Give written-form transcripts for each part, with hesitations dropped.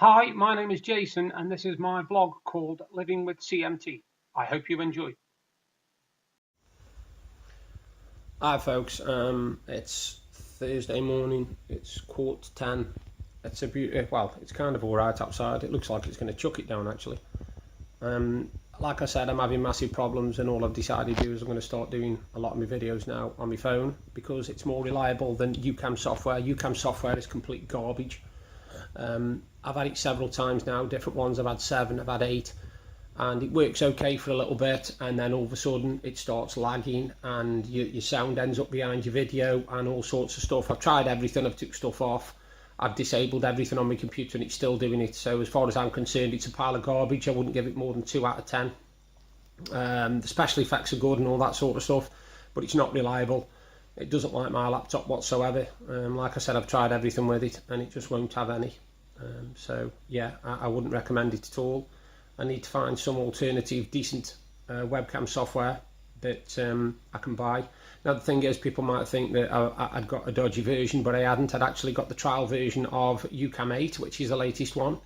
Hi, my name is Jason, and this is my vlog called Living with CMT. I hope you enjoy. Hi folks, it's Thursday morning, it's 10:15. It's a beautiful, well, it's kind of alright outside. It looks like it's going to chuck it down actually. Like I said, I'm having massive problems, and all I've decided to do is I'm going to start doing a lot of my videos now on my phone because it's more reliable than UCam software. UCam software is complete garbage. I've had it several times now, different ones. I've had 7, I've had 8, and it works okay for a little bit, and then all of a sudden it starts lagging and your sound ends up behind your video and all sorts of stuff. I've tried everything, I've took stuff off, I've disabled everything on my computer, and it's still doing it. So as far as I'm concerned, it's a pile of garbage. I wouldn't give it more than 2 out of 10. The special effects are good and all that sort of stuff, but it's not reliable. It doesn't like my laptop whatsoever. Like I said, I've tried everything with it and it just won't have any. So yeah, I wouldn't recommend it at all. I need to find some alternative decent webcam software that I can buy. Now the thing is, people might think that I'd got a dodgy version, but I hadn't. I'd actually got the trial version of UCam 8, which is the latest one,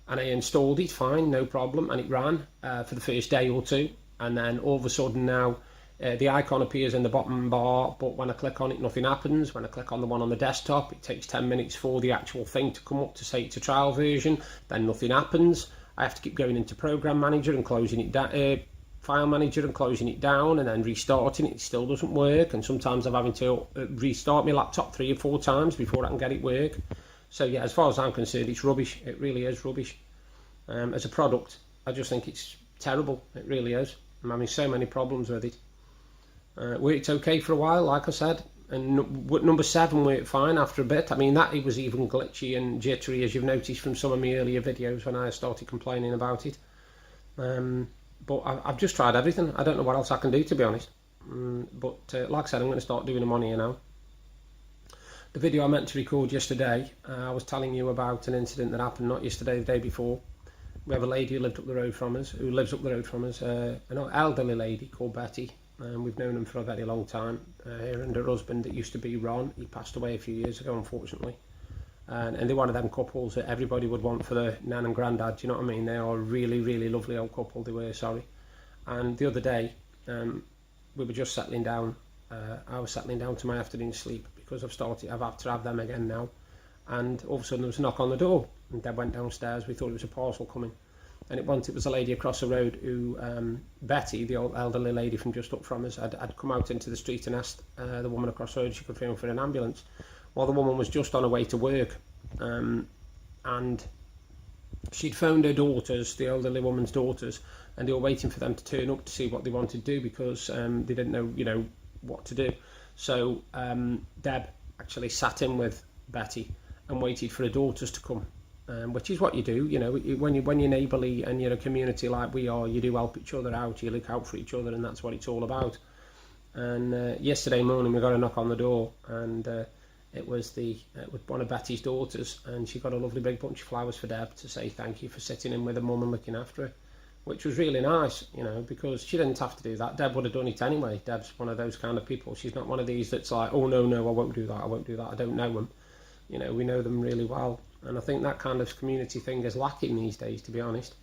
and I installed it fine, no problem, and it ran for the first day or two, and then all of a sudden now the icon appears in the bottom bar, but when I click on it nothing happens. When I click on the one on the desktop, it takes 10 minutes for the actual thing to come up to say it's a trial version, then nothing happens. I have to keep going into Program Manager and closing it down, File Manager and closing it down, and then restarting it. It still doesn't work, and sometimes I'm having to restart my laptop 3 or 4 times before I can get it work. So yeah, as far as I'm concerned, it's rubbish. It really is rubbish. As a product, I just think it's terrible. It really is. I'm having so many problems with it. Worked okay for a while, like I said, and number 7 worked fine after a bit. I mean, that it was even glitchy and jittery, as you've noticed from some of my earlier videos when I started complaining about it. But I've just tried everything. I don't know what else I can do, to be honest. But like I said, I'm going to start doing them on here now. The video I meant to record yesterday, I was telling you about an incident that happened not yesterday, the day before. We have a lady who lives up the road from us, an elderly lady called Betty. We've known him for a very long time. Her and her husband, that used to be Ron, he passed away a few years ago, unfortunately. And they're one of them couples that everybody would want for their nan and granddad. Do you know what I mean? They are a really, really lovely old couple. They were, sorry. And the other day, we were just settling down. I was settling down to my afternoon sleep because I've had to have them again now. And all of a sudden there was a knock on the door, and Deb went downstairs. We thought it was a parcel coming, and it was a lady across the road who, Betty, the old elderly lady from just up from us, had come out into the street and asked the woman across the road if she could phone for an ambulance. Well, the woman was just on her way to work, and she'd phoned her daughters, the elderly woman's daughters, and they were waiting for them to turn up to see what they wanted to do because they didn't know, what to do. So Deb actually sat in with Betty and waited for her daughters to come, which is what you do. When you're neighbourly and you're a community like we are, you do help each other out, you look out for each other, and that's what it's all about. And yesterday morning we got a knock on the door, and it was one of Betty's daughters, and she got a lovely big bunch of flowers for Deb to say thank you for sitting in with her mum and looking after her, which was really nice, because she didn't have to do that. Deb would have done it anyway. Deb's one of those kind of people. She's not one of these that's like, oh no, I won't do that, I don't know them. We know them really well, and I think that kind of community thing is lacking these days, to be honest.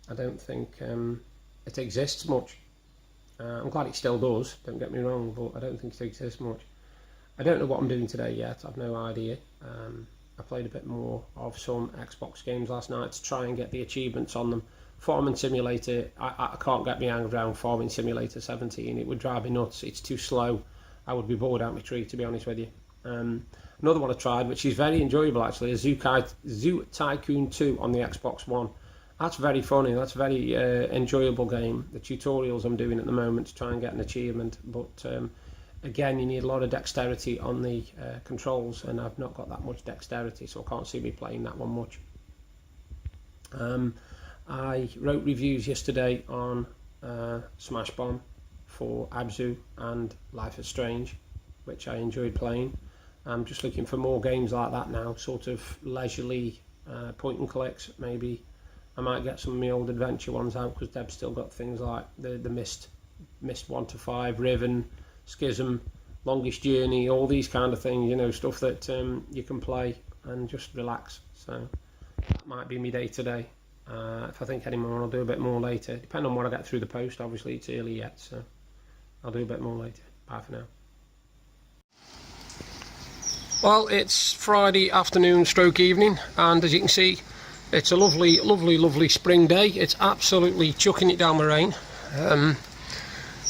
I don't think it exists much. I'm glad it still does, don't get me wrong, but I don't think it exists much. I don't know what I'm doing today yet, I've no idea. I played a bit more of some Xbox games last night to try and get the achievements on them. Farming Simulator, I can't get my hand around Farming Simulator 17, it would drive me nuts, it's too slow. I would be bored out my tree, to be honest with you. Another one I tried, which is very enjoyable actually, is Zoo Tycoon 2 on the Xbox One. That's very funny, that's a very enjoyable game. The tutorials I'm doing at the moment to try and get an achievement, but again, you need a lot of dexterity on the controls, and I've not got that much dexterity, so I can't see me playing that one much. I wrote reviews yesterday on Smash Bomb for Abzu and Life is Strange, which I enjoyed playing. I'm just looking for more games like that now, sort of leisurely point and clicks. Maybe I might get some of my old adventure ones out, because Deb's still got things like the Mist 1 to 5, Riven, Schism, Longest Journey, all these kind of things, stuff that you can play and just relax. So That might be my day today. If I think any more, I'll do a bit more later. Depending on what I get through the post. Obviously, it's early yet, so I'll do a bit more later. Bye for now. Well, it's Friday afternoon stroke evening, and as you can see, it's a lovely, lovely, lovely spring day. It's absolutely chucking it down with rain.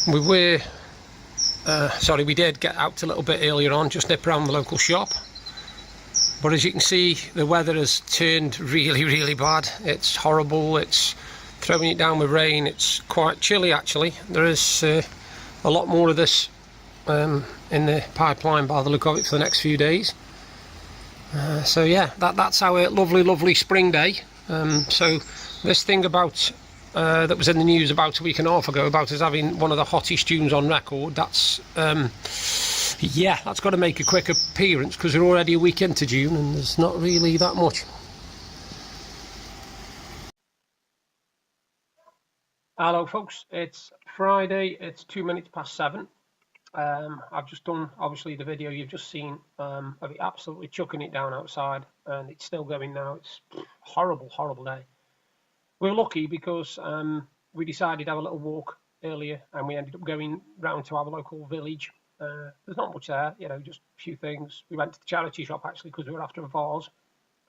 We did get out a little bit earlier on, just nip around the local shop. But as you can see, the weather has turned really, really bad. It's horrible. It's throwing it down with rain. It's quite chilly, actually. There is a lot more of this in the pipeline by the look of it for the next few days. So yeah, that's our lovely, lovely spring day. So this thing about that was in the news about a week and a half ago about us having one of the hottest tunes on record, that's got to make a quick appearance, because we're already a week into June and there's not really that much. Hello folks, it's Friday, it's 2 minutes past 7. I've just done, obviously, the video you've just seen of it absolutely chucking it down outside, and it's still going now. It's horrible, horrible day. We're lucky because we decided to have a little walk earlier, and we ended up going round to our local village. There's not much there, just a few things. We went to the charity shop, actually, because we were after a vase.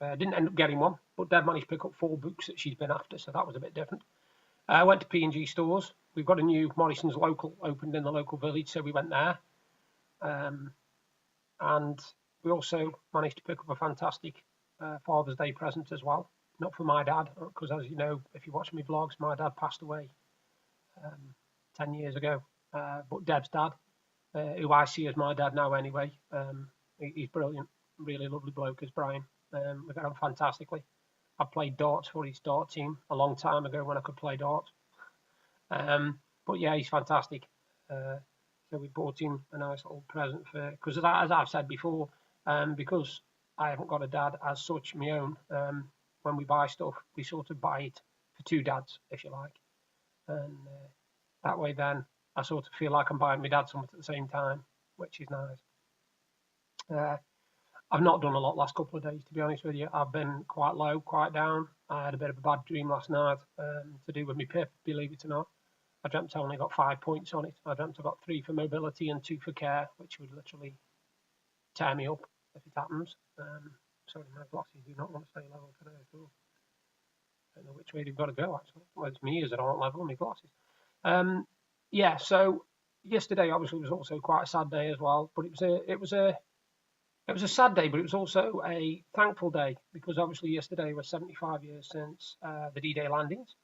Didn't end up getting one, but Deb managed to pick up 4 books that she's been after, so that was a bit different. I went to P&G stores. We've got a new Morrison's local opened in the local village, so we went there. And we also managed to pick up a fantastic Father's Day present as well. Not for my dad, because as you know, if you watch my vlogs, my dad passed away 10 years ago. But Deb's dad, who I see as my dad now anyway, he's brilliant, really lovely bloke, is Brian. We got on fantastically. I played darts for his dart team a long time ago when I could play darts. But yeah, he's fantastic. So we bought him a nice little present for, because as I've said before, because I haven't got a dad as such, my own, when we buy stuff, we sort of buy it for 2 dads, if you like. And that way then I sort of feel like I'm buying my dad something at the same time, which is nice. I've not done a lot last couple of days, to be honest with you. I've been quite low, quite down. I had a bit of a bad dream last night to do with my PIP, believe it or not. I dreamt I only got 5 points on it. I dreamt I got 3 for mobility and 2 for care, which would literally tear me up if it happens. Sorry, my glasses do not want to stay level today at all. I don't know which way they've got to go, actually. Well, it's me that aren't level, my glasses. Yeah, so yesterday obviously was also quite a sad day as well, but it was a sad day, but it was also a thankful day, because obviously yesterday was 75 years since the D-Day landings.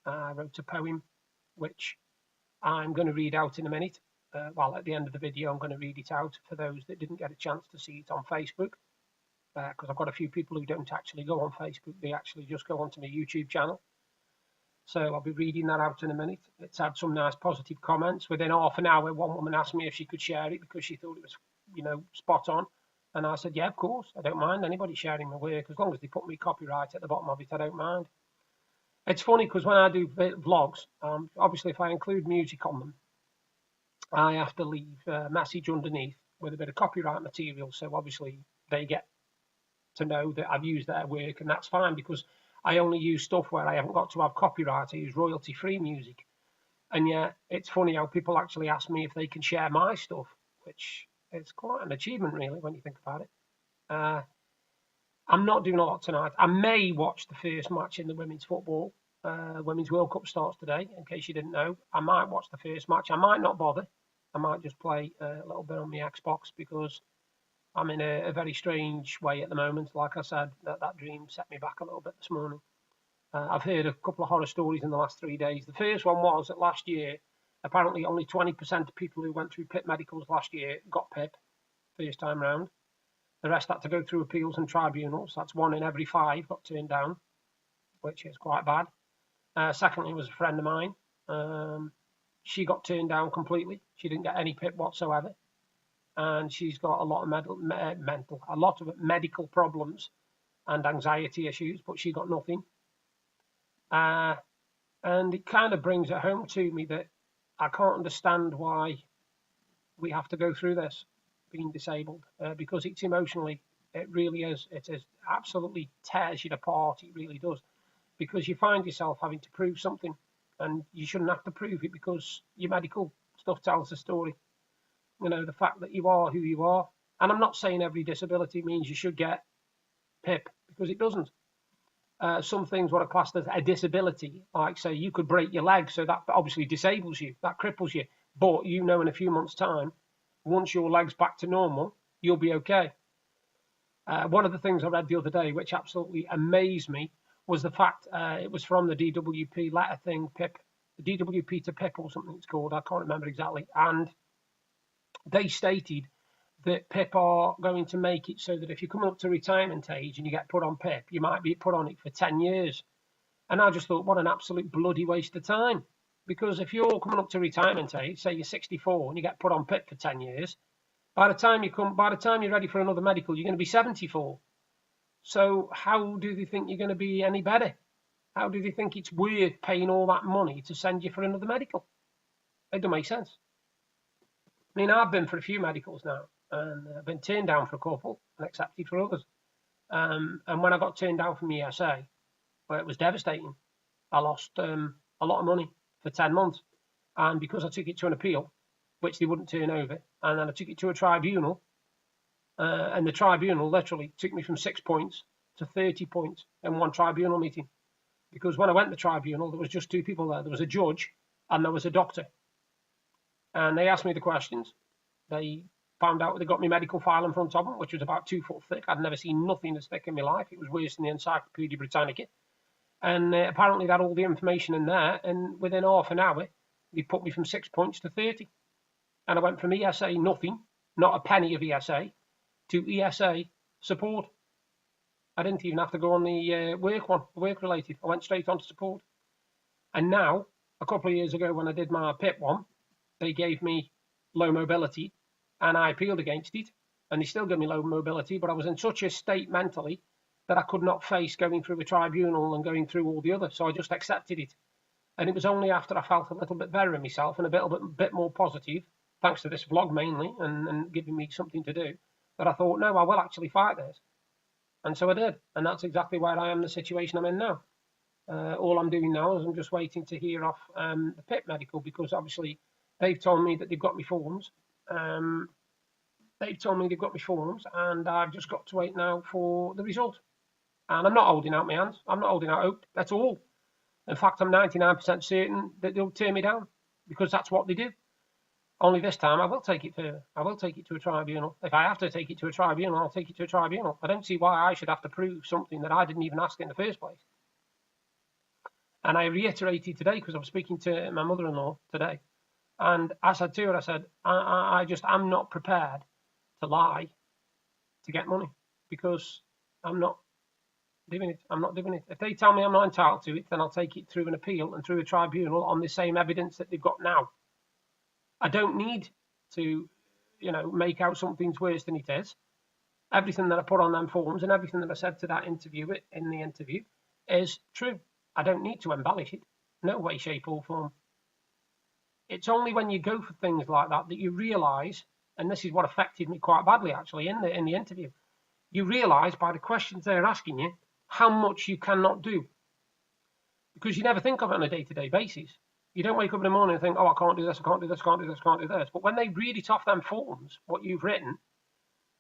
I wrote a poem, which I'm going to read out in a minute. At the end of the video, I'm going to read it out for those that didn't get a chance to see it on Facebook, because I've got a few people who don't actually go on Facebook. They actually just go onto my YouTube channel. So I'll be reading that out in a minute. It's had some nice positive comments. Within half an hour, one woman asked me if she could share it because she thought it was, spot on. And I said, yeah, of course. I don't mind anybody sharing my work. As long as they put me copyright at the bottom of it, I don't mind. It's funny because when I do vlogs, obviously if I include music on them, I have to leave a message underneath with a bit of copyright material. So obviously they get to know that I've used their work, and that's fine, because I only use stuff where I haven't got to have copyright. I use royalty-free music. And yet it's funny how people actually ask me if they can share my stuff, which is quite an achievement, really, when you think about it. I'm not doing a lot tonight. I may watch the first match in the women's football. Women's World Cup starts today, in case you didn't know. I might watch the first match. I might not bother. I might just play a little bit on my Xbox, because I'm in a very strange way at the moment. Like I said, that dream set me back a little bit this morning. I've heard a couple of horror stories in the last 3 days. The first one was that last year, apparently only 20% of people who went through PIP medicals last year got PIP first time round. The rest had to go through appeals and tribunals. That's 1 in every 5 got turned down, which is quite bad. Secondly was a friend of mine. She got turned down completely. She didn't get any PIP whatsoever. And she's got a lot of medical problems and anxiety issues, but she got nothing. And it kind of brings it home to me that I can't understand why we have to go through this, being disabled, because it's emotionally It really is. It is absolutely tears you apart. It really does, because you find yourself having to prove something, and you shouldn't have to prove it because your medical stuff tells the story. You know, the fact that you are who you are. And I'm not saying every disability means you should get PIP, because it doesn't. Some things what are classed as a disability, like say you could break your leg, so that obviously disables you, that cripples you. But you know, in a few months' time, once your leg's back to normal, you'll be okay. One of the things I read the other day, which absolutely amazed me, was the fact it was from the DWP letter thing, PIP, the DWP to PIP or something it's called. I can't remember exactly. And they stated that PIP are going to make it so that if you're coming up to retirement age and you get put on PIP, you might be put on it for 10 years. And I just thought, what an absolute bloody waste of time. Because if you're coming up to retirement age, say you're 64 and you get put on PIP for 10 years, by the time you're ready for another medical, you're going to be 74. So how do they think you're going to be any better? How do they think it's worth paying all that money to send you for another medical? It doesn't make sense. I mean, I've been for a few medicals now, and I've been turned down for a couple and accepted for others. And when I got turned down from ESA, well, it was devastating. I lost a lot of money for 10 months. And because I took it to an appeal, which they wouldn't turn over, and then I took it to a tribunal, and the tribunal literally took me from 6 points to 30 points in one tribunal meeting. Because when I went to the tribunal, there was just two people there. There was a judge and there was a doctor. And they asked me the questions. They found out they got my medical file in front of them, which was about 2 foot thick. I'd never seen nothing as thick in my life. It was worse than the Encyclopedia Britannica. And apparently they had all the information in there. And within half an hour, they put me from 6 points to 30. And I went from ESA nothing, not a penny of ESA, to ESA support. I didn't even have to go on the work related. I went straight on to support. And now, a couple of years ago when I did my PIP one, they gave me low mobility and I appealed against it. And they still gave me low mobility, but I was in such a state mentally that I could not face going through a tribunal and going through all the others. So I just accepted it. And it was only after I felt a little bit better in myself and a bit more positive, thanks to this vlog mainly and giving me something to do, that I thought, no, I will actually fight this. And so I did. And that's exactly where I am, the situation I'm in now. All I'm doing now is I'm just waiting to hear off the PIP medical, because obviously they've told me that they've got me forms. And I've just got to wait now for the result. And I'm not holding out my hands. I'm not holding out hope. That's all. In fact, I'm 99% certain that they'll turn me down, because that's what they do. Only this time I will take it further. I will take it to a tribunal. If I have to take it to a tribunal, I'll take it to a tribunal. I don't see why I should have to prove something that I didn't even ask in the first place. And I reiterated today, because I was speaking to my mother-in-law today, and I said to her, I said, I'm not prepared to lie to get money, because I'm not doing it. I'm not doing it. If they tell me I'm not entitled to it, then I'll take it through an appeal and through a tribunal on the same evidence that they've got now. I don't need to, make out something's worse than it is. Everything that I put on them forms and everything that I said to that interviewer in the interview is true. I don't need to embellish it. No way, shape, or form. It's only when you go for things like that that you realise, and this is what affected me quite badly actually in the interview. You realise by the questions they're asking you how much you cannot do, because you never think of it on a day-to-day basis. You don't wake up in the morning and think, oh, I can't do this, I can't do this, I can't do this, I can't do this. But when they read it off them forms, what you've written,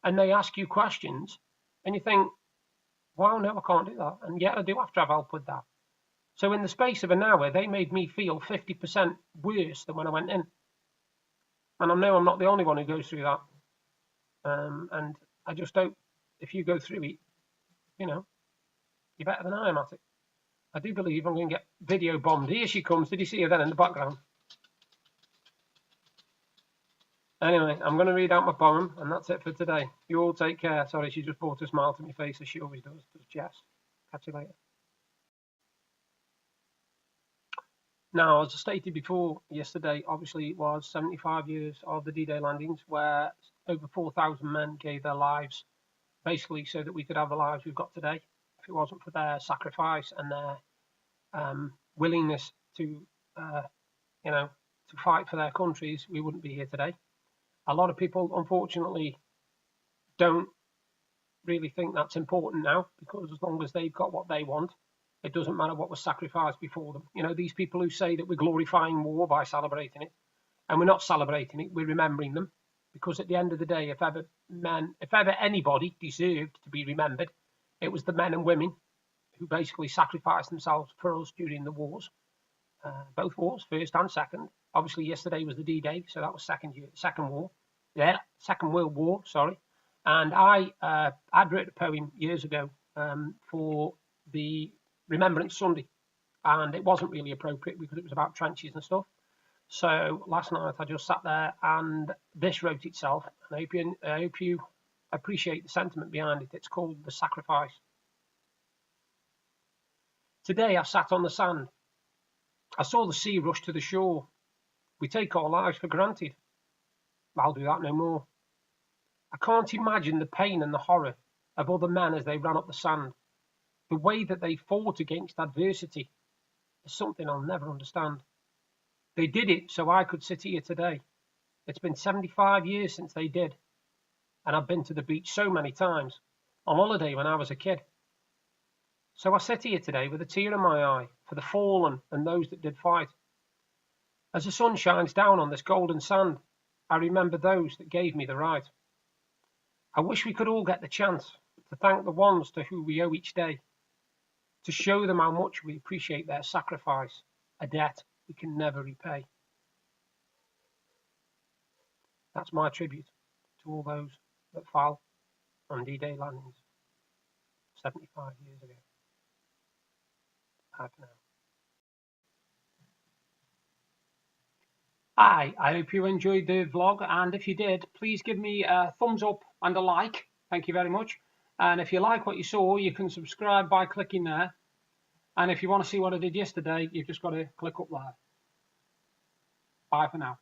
and they ask you questions, and you think, wow, no, I can't do that. And yet I do have to have help with that. So in the space of an hour, they made me feel 50% worse than when I went in. And I know I'm not the only one who goes through that. And I just hope if you go through it, you're better than I am at it. I do believe I'm going to get video bombed. Here she comes. Did you see her then in the background? Anyway, I'm going to read out my poem, and that's it for today. You all take care. Sorry, she just brought a smile to my face, as she always does Jess. Catch you later. Now, as I stated before yesterday, obviously it was 75 years of the D-Day landings, where over 4,000 men gave their lives, basically so that we could have the lives we've got today. If it wasn't for their sacrifice and their willingness to, to fight for their countries, we wouldn't be here today. A lot of people, unfortunately, don't really think that's important now, because as long as they've got what they want, it doesn't matter what was sacrificed before them. You know, these people who say that we're glorifying war by celebrating it, and we're not celebrating it, we're remembering them. Because at the end of the day, if ever anybody deserved to be remembered, it was the men and women who basically sacrificed themselves for us during the wars, both wars, first and second. Obviously, yesterday was the D-Day, so that was second World War, sorry. And I'd written a poem years ago for the Remembrance Sunday, and it wasn't really appropriate because it was about trenches and stuff. So last night I just sat there and this wrote itself. And I hope you appreciate the sentiment behind it. It's called The Sacrifice. Today I sat on the sand. I saw the sea rush to the shore. We take our lives for granted. I'll do that no more. I can't imagine the pain and the horror of other men as they ran up the sand. The way that they fought against adversity is something I'll never understand. They did it so I could sit here today. It's been 75 years since they did. And I've been to the beach so many times, on holiday when I was a kid. So I sit here today with a tear in my eye for the fallen and those that did fight. As the sun shines down on this golden sand, I remember those that gave me the right. I wish we could all get the chance to thank the ones to whom we owe each day, to show them how much we appreciate their sacrifice, a debt we can never repay. That's my tribute to all those that fell on D-Day landings 75 years ago. Bye for now. Hi, I hope you enjoyed the vlog, and if you did, please give me a thumbs up and a like. Thank you very much. And if you like what you saw, you can subscribe by clicking there. And if you want to see what I did yesterday, you've just got to click up there. Bye for now.